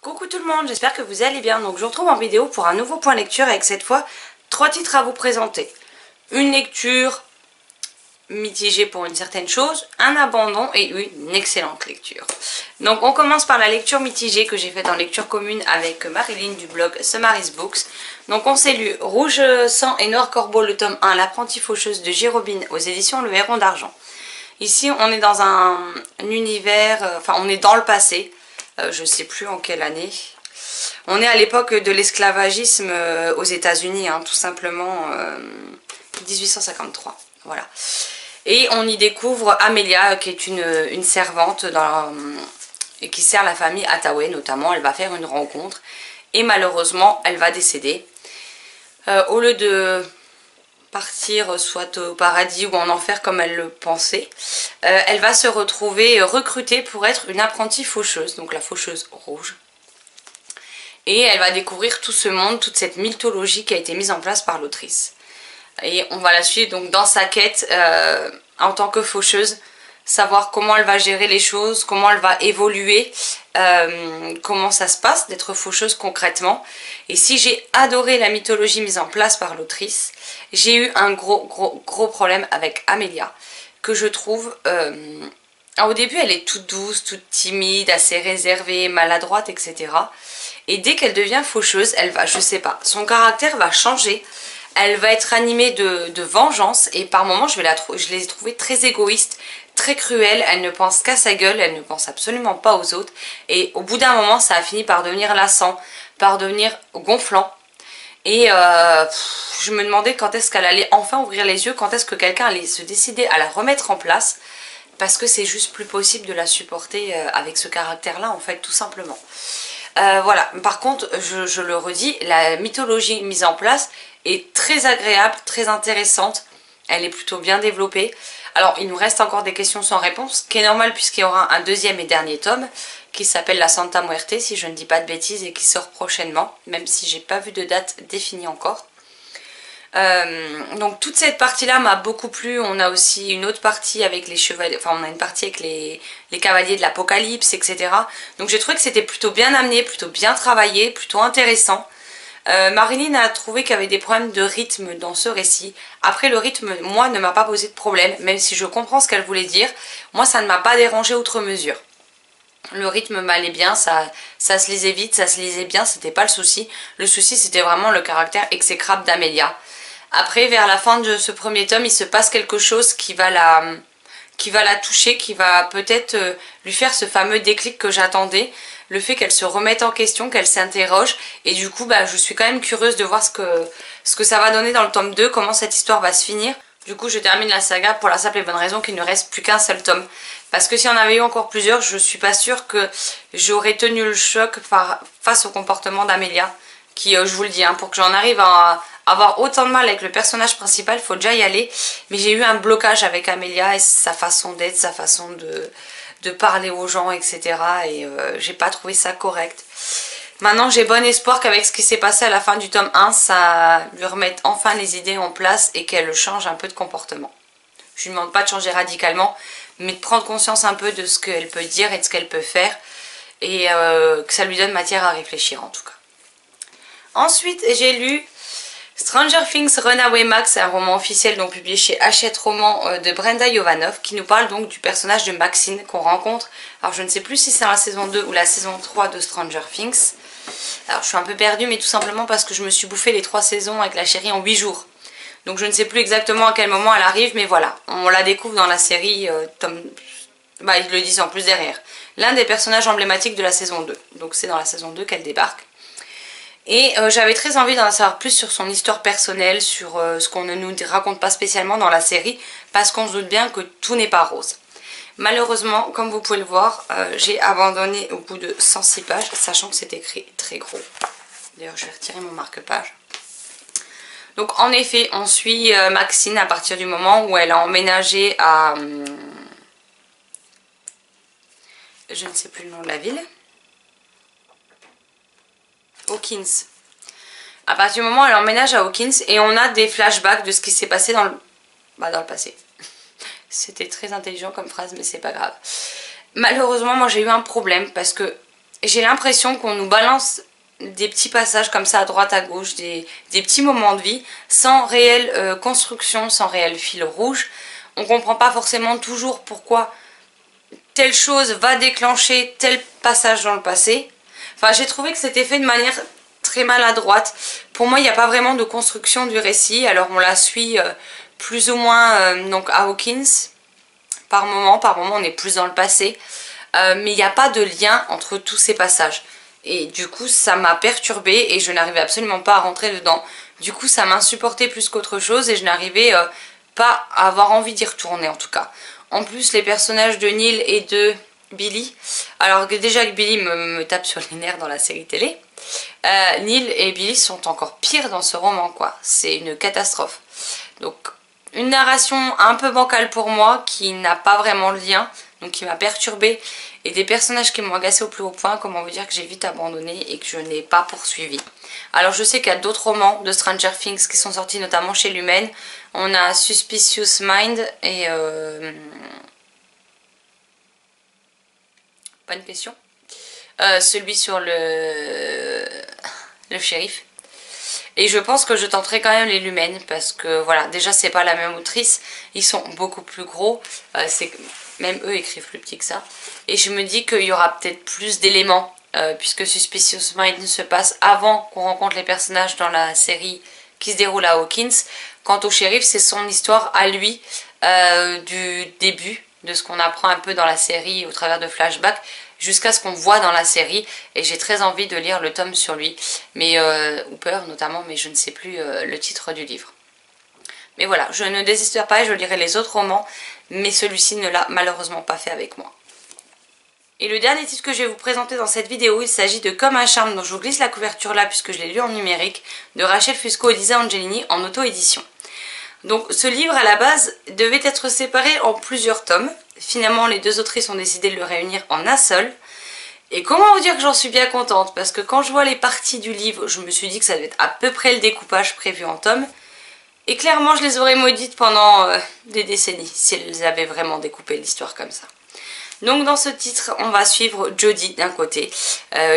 Coucou tout le monde, j'espère que vous allez bien. Donc je vous retrouve en vidéo pour un nouveau point lecture avec cette fois 3 titres à vous présenter. Une lecture mitigée pour une certaine chose, un abandon et une excellente lecture. Donc on commence par la lecture mitigée que j'ai faite en lecture commune avec Marilyn du blog Summary's Books. Donc on s'est lu Rouge sang et Noir corbeau le tome 1, L'apprentie faucheuse de J.Robin aux éditions Le Héron d'Argent. Ici on est dans un univers, enfin on est dans le passé. Je ne sais plus en quelle année. On est à l'époque de l'esclavagisme aux États-Unis, hein, tout simplement 1853. Voilà. Et on y découvre Amelia, qui est une servante et qui sert la famille Hathaway notamment. Elle va faire une rencontre et malheureusement, elle va décéder. Au lieu de partir soit au paradis ou en enfer comme elle le pensait, elle va se retrouver recrutée pour être une apprentie faucheuse, donc la faucheuse rouge. Et elle va découvrir tout ce monde, toute cette mythologie qui a été mise en place par l'autrice. Et on va la suivre donc dans sa quête en tant que faucheuse, savoir comment elle va gérer les choses, comment elle va évoluer, comment ça se passe d'être faucheuse concrètement. Et si j'ai adoré la mythologie mise en place par l'autrice, j'ai eu un gros problème avec Amelia, que je trouve... au début elle est toute douce, toute timide, assez réservée, maladroite, etc. Et dès qu'elle devient faucheuse, elle va, je sais pas, son caractère va changer. Elle va être animée de vengeance et par moments je l'ai trouvée très égoïste, très cruelle. Elle ne pense qu'à sa gueule, elle ne pense absolument pas aux autres. Et au bout d'un moment ça a fini par devenir lassant, par devenir gonflant. Et je me demandais quand est-ce qu'elle allait enfin ouvrir les yeux, quand est-ce que quelqu'un allait se décider à la remettre en place. Parce que c'est juste plus possible de la supporter avec ce caractère-là en fait, tout simplement. Voilà, par contre, je le redis, la mythologie mise en place est très agréable, très intéressante. Elle est plutôt bien développée. Alors, il nous reste encore des questions sans réponse, ce qui est normal puisqu'il y aura un deuxième et dernier tome qui s'appelle La Santa Muerte, si je ne dis pas de bêtises, et qui sort prochainement, même si j'ai pas vu de date définie encore. Donc toute cette partie là m'a beaucoup plu. On a aussi une autre partie avec les chevaliers, enfin on a une partie avec les cavaliers de l'Apocalypse, etc. Donc j'ai trouvé que c'était plutôt bien amené, plutôt bien travaillé, plutôt intéressant. Marilyn a trouvé qu'il y avait des problèmes de rythme dans ce récit. Après le rythme, moi, ne m'a pas posé de problème, même si je comprends ce qu'elle voulait dire. Moi ça ne m'a pas dérangé outre mesure. Le rythme m'allait bien, ça se lisait vite, ça se lisait bien, c'était pas le souci. Le souci c'était vraiment le caractère exécrable d'Amelia. Après, vers la fin de ce premier tome, il se passe quelque chose qui va la toucher, qui va peut-être lui faire ce fameux déclic que j'attendais. Le fait qu'elle se remette en question, qu'elle s'interroge. Et du coup, je suis quand même curieuse de voir ce que ça va donner dans le tome 2, comment cette histoire va se finir. Du coup, je termine la saga pour la simple et bonne raison qu'il ne reste plus qu'un seul tome. Parce que si on avait eu encore plusieurs, je suis pas sûre que j'aurais tenu le choc face au comportement d'Amelia. Qui, je vous le dis, hein, pour que j'en arrive à avoir autant de mal avec le personnage principal, il faut déjà y aller. Mais j'ai eu un blocage avec Amelia et sa façon d'être, sa façon de parler aux gens, etc. Et j'ai pas trouvé ça correct. Maintenant, j'ai bon espoir qu'avec ce qui s'est passé à la fin du tome 1, ça lui remette enfin les idées en place et qu'elle change un peu de comportement. Je ne lui demande pas de changer radicalement, mais de prendre conscience un peu de ce qu'elle peut dire et de ce qu'elle peut faire. Et que ça lui donne matière à réfléchir en tout cas. Ensuite, j'ai lu Stranger Things Runaway Max, un roman officiel donc publié chez Hachette Roman de Brenda Jovanov, qui nous parle donc du personnage de Maxine qu'on rencontre. Alors je ne sais plus si c'est dans la saison 2 ou la saison 3 de Stranger Things. Alors je suis un peu perdue, mais tout simplement parce que je me suis bouffé les 3 saisons avec la chérie en 8 jours. Donc je ne sais plus exactement à quel moment elle arrive, mais voilà, on la découvre dans la série, ils le disent en plus derrière. L'un des personnages emblématiques de la saison 2. Donc c'est dans la saison 2 qu'elle débarque. Et j'avais très envie d'en savoir plus sur son histoire personnelle, sur ce qu'on ne nous raconte pas spécialement dans la série, parce qu'on se doute bien que tout n'est pas rose. Malheureusement, comme vous pouvez le voir, j'ai abandonné au bout de 106 pages, sachant que c'est écrit très gros. D'ailleurs, je vais retirer mon marque-page. Donc en effet, on suit Maxine à partir du moment où elle a emménagé à... je ne sais plus le nom de la ville. Hawkins. À partir du moment où elle emménage à Hawkins et on a des flashbacks de ce qui s'est passé dans le passé. C'était très intelligent comme phrase, mais c'est pas grave. Malheureusement, moi j'ai eu un problème parce que j'ai l'impression qu'on nous balance des petits passages comme ça à droite à gauche, des petits moments de vie, sans réelle construction, sans réel fil rouge. On comprend pas forcément toujours pourquoi telle chose va déclencher tel passage dans le passé. Enfin, j'ai trouvé que c'était fait de manière très maladroite. Pour moi, il n'y a pas vraiment de construction du récit. Alors, on la suit plus ou moins donc à Hawkins par moment on est plus dans le passé. Mais il n'y a pas de lien entre tous ces passages. Et du coup, ça m'a perturbée et je n'arrivais absolument pas à rentrer dedans. Du coup, ça m'insupportait plus qu'autre chose et je n'arrivais pas à avoir envie d'y retourner en tout cas. En plus, les personnages de Neil et de Billy, alors que déjà que Billy me tape sur les nerfs dans la série télé, Neil et Billy sont encore pires dans ce roman, quoi. C'est une catastrophe. Donc, une narration un peu bancale pour moi, qui n'a pas vraiment de lien, donc qui m'a perturbée, et des personnages qui m'ont agacé au plus haut point, comment vous dire que j'ai vite abandonné et que je n'ai pas poursuivi. Alors je sais qu'il y a d'autres romans de Stranger Things qui sont sortis notamment chez Lumen. On a Suspicious Mind et... Pas une question. Celui sur le shérif. Et je pense que je tenterai quand même les Lumen parce que voilà, déjà c'est pas la même autrice, ils sont beaucoup plus gros, même eux écrivent plus petit que ça. Et je me dis qu'il y aura peut-être plus d'éléments puisque Suspicious Mind se passe avant qu'on rencontre les personnages dans la série qui se déroule à Hawkins. Quant au shérif, c'est son histoire à lui du début, de ce qu'on apprend un peu dans la série au travers de flashbacks jusqu'à ce qu'on voit dans la série, et j'ai très envie de lire le tome sur lui, mais Hooper notamment, mais je ne sais plus le titre du livre. Mais voilà, je ne désespère pas et je lirai les autres romans, mais celui-ci ne l'a malheureusement pas fait avec moi. Et le dernier titre que je vais vous présenter dans cette vidéo, il s'agit de Comme un charme, dont je vous glisse la couverture là puisque je l'ai lu en numérique, de Rachel Fusco et Lisa Angelini en auto-édition. Donc ce livre à la base devait être séparé en plusieurs tomes. Finalement les deux autrices ont décidé de le réunir en un seul. Et comment vous dire que j'en suis bien contente, parce que quand je vois les parties du livre, je me suis dit que ça devait être à peu près le découpage prévu en tomes. Et clairement je les aurais maudites pendant des décennies si elles avaient vraiment découpé l'histoire comme ça. Donc dans ce titre on va suivre Jodie d'un côté.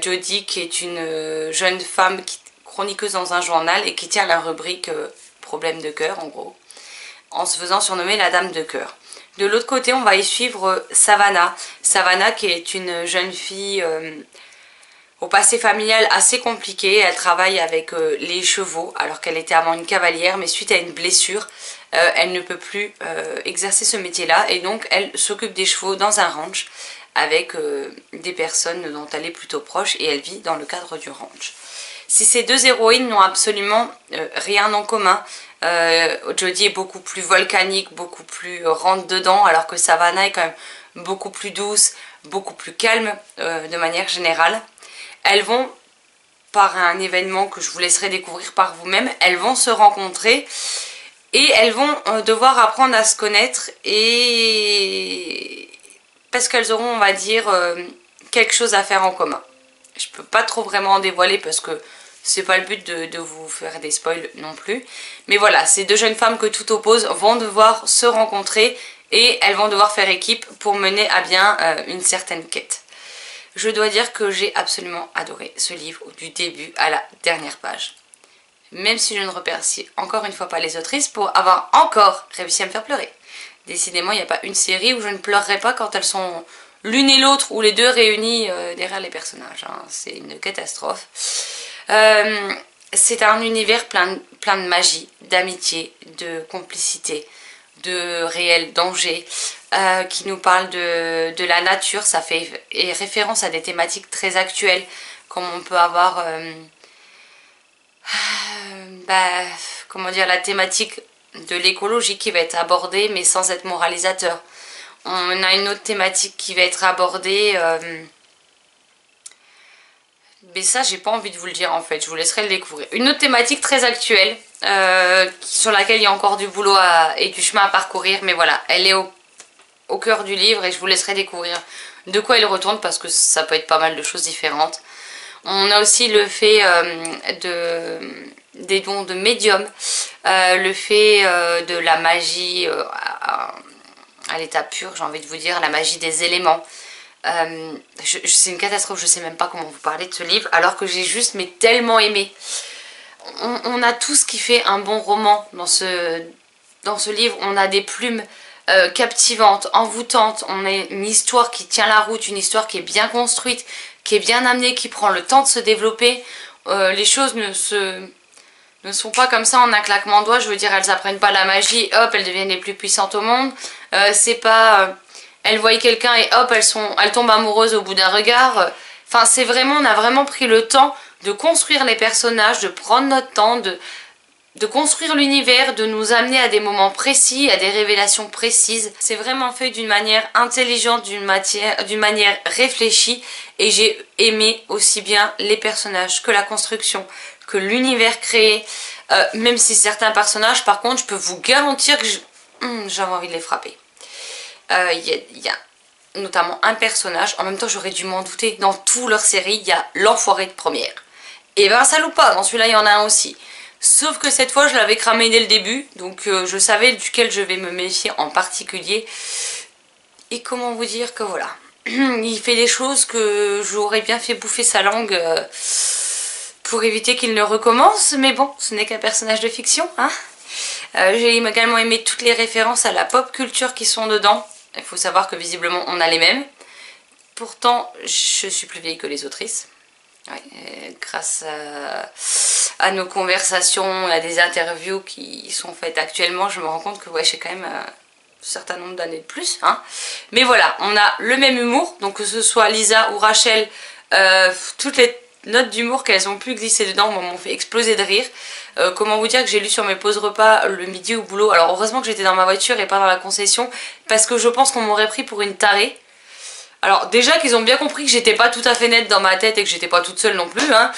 Jodie qui est une jeune femme chroniqueuse dans un journal et qui tient la rubrique problème de cœur en gros, en se faisant surnommer la dame de cœur. De l'autre côté on va y suivre Savannah. Savannah qui est une jeune fille au passé familial assez compliqué. Elle travaille avec les chevaux alors qu'elle était avant une cavalière, mais suite à une blessure elle ne peut plus exercer ce métier là et donc elle s'occupe des chevaux dans un ranch avec des personnes dont elle est plutôt proche et elle vit dans le cadre du ranch. Si ces deux héroïnes n'ont absolument rien en commun, Jodie est beaucoup plus volcanique, beaucoup plus rentre dedans, alors que Savannah est quand même beaucoup plus douce, beaucoup plus calme de manière générale. Elles vont, par un événement que je vous laisserai découvrir par vous-même, elles vont se rencontrer et elles vont devoir apprendre à se connaître, et parce qu'elles auront, on va dire, quelque chose à faire en commun. Je peux pas trop vraiment en dévoiler parce que c'est pas le but de vous faire des spoils non plus. Mais voilà, ces deux jeunes femmes que tout oppose vont devoir se rencontrer et elles vont devoir faire équipe pour mener à bien une certaine quête. Je dois dire que j'ai absolument adoré ce livre du début à la dernière page. Même si je ne remercie encore une fois pas les autrices pour avoir encore réussi à me faire pleurer. Décidément, il n'y a pas une série où je ne pleurerai pas quand elles sont l'une et l'autre ou les deux réunies derrière les personnages. Hein. C'est une catastrophe. C'est un univers plein de magie, d'amitié, de complicité, de réel danger, qui nous parle de la nature. Ça fait référence à des thématiques très actuelles, comme on peut avoir comment dire, la thématique de l'écologie qui va être abordée mais sans être moralisateur. On a une autre thématique qui va être abordée, mais ça j'ai pas envie de vous le dire en fait, je vous laisserai le découvrir. Une autre thématique très actuelle, sur laquelle il y a encore du boulot et du chemin à parcourir, mais voilà, elle est au cœur du livre et je vous laisserai découvrir de quoi il retourne parce que ça peut être pas mal de choses différentes. On a aussi le fait des dons de médium, le fait de la magie à l'état pur, j'ai envie de vous dire, la magie des éléments, C'est une catastrophe, je sais même pas comment vous parler de ce livre, alors que j'ai juste mais tellement aimé. On a tout ce qui fait un bon roman dans ce livre. On a des plumes captivantes, envoûtantes, on a une histoire qui tient la route, une histoire qui est bien construite, qui est bien amenée, qui prend le temps de se développer. Les choses ne sont pas comme ça en un claquement de doigts, je veux dire, elles apprennent pas la magie, hop, elles deviennent les plus puissantes au monde. C'est pas... elles voient quelqu'un et hop, elles tombent amoureuses au bout d'un regard. Enfin, c'est vraiment, on a vraiment pris le temps de construire les personnages, de prendre notre temps, de construire l'univers, de nous amener à des moments précis, à des révélations précises. C'est vraiment fait d'une manière intelligente, d'une manière réfléchie, et j'ai aimé aussi bien les personnages que la construction, que l'univers créé, même si certains personnages, par contre, je peux vous garantir que j'avais envie de les frapper. Il y a notamment un personnage, en même temps j'aurais dû m'en douter, dans toute leur série, il y a l'enfoiré de première. Et ben ça loupe pas, dans celui-là il y en a un aussi. Sauf que cette fois je l'avais cramé dès le début, donc je savais duquel je vais me méfier en particulier. Et comment vous dire que voilà, il fait des choses que j'aurais bien fait bouffer sa langue pour éviter qu'il ne recommence, mais bon, ce n'est qu'un personnage de fiction, hein. J'ai également aimé toutes les références à la pop culture qui sont dedans. Il faut savoir que visiblement on a les mêmes. Pourtant, je suis plus vieille que les autrices. Ouais, grâce à nos conversations, à des interviews qui sont faites actuellement, je me rends compte que ouais, j'ai quand même un certain nombre d'années de plus, hein. Mais voilà, on a le même humour, donc que ce soit Lisa ou Rachel, toutes les notes d'humour qu'elles ont pu glisser dedans m'ont fait exploser de rire. Comment vous dire que j'ai lu sur mes pauses repas le midi au boulot. Alors heureusement que j'étais dans ma voiture et pas dans la concession, parce que je pense qu'on m'aurait pris pour une tarée. Alors déjà qu'ils ont bien compris que j'étais pas tout à fait nette dans ma tête et que j'étais pas toute seule non plus, hein.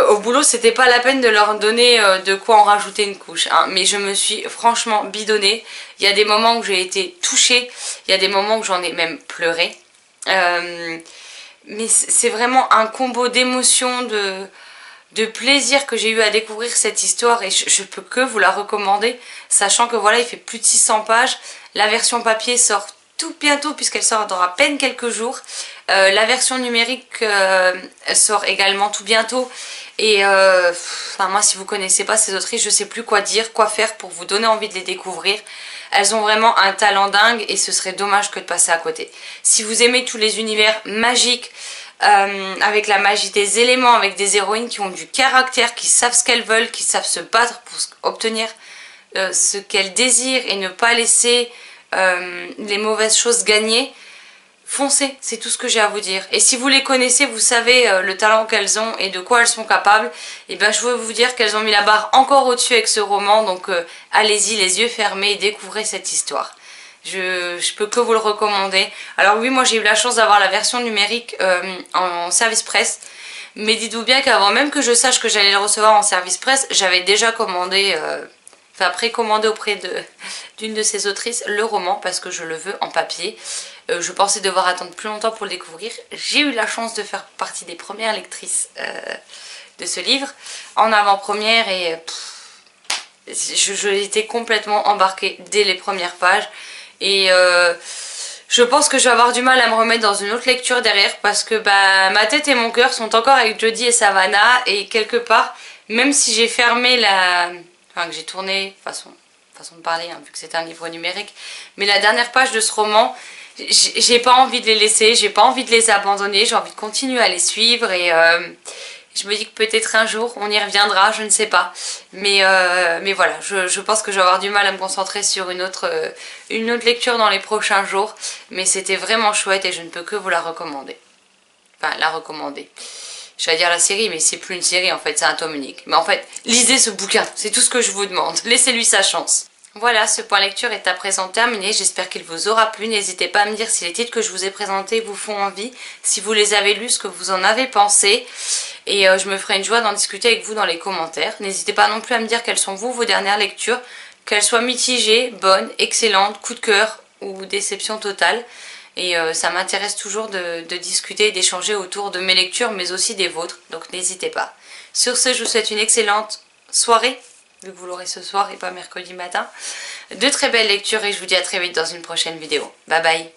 Au boulot c'était pas la peine de leur donner de quoi en rajouter une couche, hein. Mais je me suis franchement bidonnée. Il y a des moments où j'ai été touchée, il y a des moments où j'en ai même pleuré. Mais c'est vraiment un combo d'émotions, de plaisir que j'ai eu à découvrir cette histoire, et je peux que vous la recommander, sachant que voilà, il fait plus de 600 pages. La version papier sort tout bientôt puisqu'elle sort dans à peine quelques jours. La version numérique sort également tout bientôt. Et enfin, moi, si vous connaissez pas ces autrices, je sais plus quoi dire, quoi faire pour vous donner envie de les découvrir. Elles ont vraiment un talent dingue et ce serait dommage que de passer à côté. Si vous aimez tous les univers magiques, avec la magie des éléments, avec des héroïnes qui ont du caractère, qui savent ce qu'elles veulent, qui savent se battre pour obtenir ce qu'elles désirent et ne pas laisser les mauvaises choses gagner, foncez, c'est tout ce que j'ai à vous dire. Et si vous les connaissez, vous savez le talent qu'elles ont et de quoi elles sont capables, et ben je veux vous dire qu'elles ont mis la barre encore au-dessus avec ce roman, donc allez-y les yeux fermés et découvrez cette histoire. Je peux que vous le recommander. Alors oui, moi j'ai eu la chance d'avoir la version numérique en service presse, mais dites-vous bien qu'avant même que je sache que j'allais le recevoir en service presse, j'avais déjà commandé... enfin précommandé auprès d'une de ces autrices le roman parce que je le veux en papier. Je pensais devoir attendre plus longtemps pour le découvrir. J'ai eu la chance de faire partie des premières lectrices de ce livre en avant-première et j'étais complètement embarquée dès les premières pages. Et je pense que je vais avoir du mal à me remettre dans une autre lecture derrière parce que bah, ma tête et mon cœur sont encore avec Jodie et Savannah, et quelque part, même si j'ai fermé la... Enfin, que j'ai tourné, façon de parler, hein, vu que c'était un livre numérique. Mais la dernière page de ce roman, j'ai pas envie de les laisser, j'ai pas envie de les abandonner, j'ai envie de continuer à les suivre. Et je me dis que peut-être un jour, on y reviendra, je ne sais pas. Mais voilà, je pense que je vais avoir du mal à me concentrer sur une autre lecture dans les prochains jours. Mais c'était vraiment chouette et je ne peux que vous la recommander. Enfin, la recommander. Je vais dire la série, mais c'est plus une série en fait, c'est un tome unique. Mais en fait, lisez ce bouquin, c'est tout ce que je vous demande. Laissez-lui sa chance. Voilà, ce point lecture est à présent terminé. J'espère qu'il vous aura plu. N'hésitez pas à me dire si les titres que je vous ai présentés vous font envie, si vous les avez lus, ce que vous en avez pensé. Et je me ferai une joie d'en discuter avec vous dans les commentaires. N'hésitez pas non plus à me dire quelles sont vos dernières lectures, qu'elles soient mitigées, bonnes, excellentes, coup de cœur ou déception totale. Et ça m'intéresse toujours de discuter et d'échanger autour de mes lectures, mais aussi des vôtres, donc n'hésitez pas. Sur ce, je vous souhaite une excellente soirée, vu que vous l'aurez ce soir et pas mercredi matin. De très belles lectures et je vous dis à très vite dans une prochaine vidéo. Bye bye.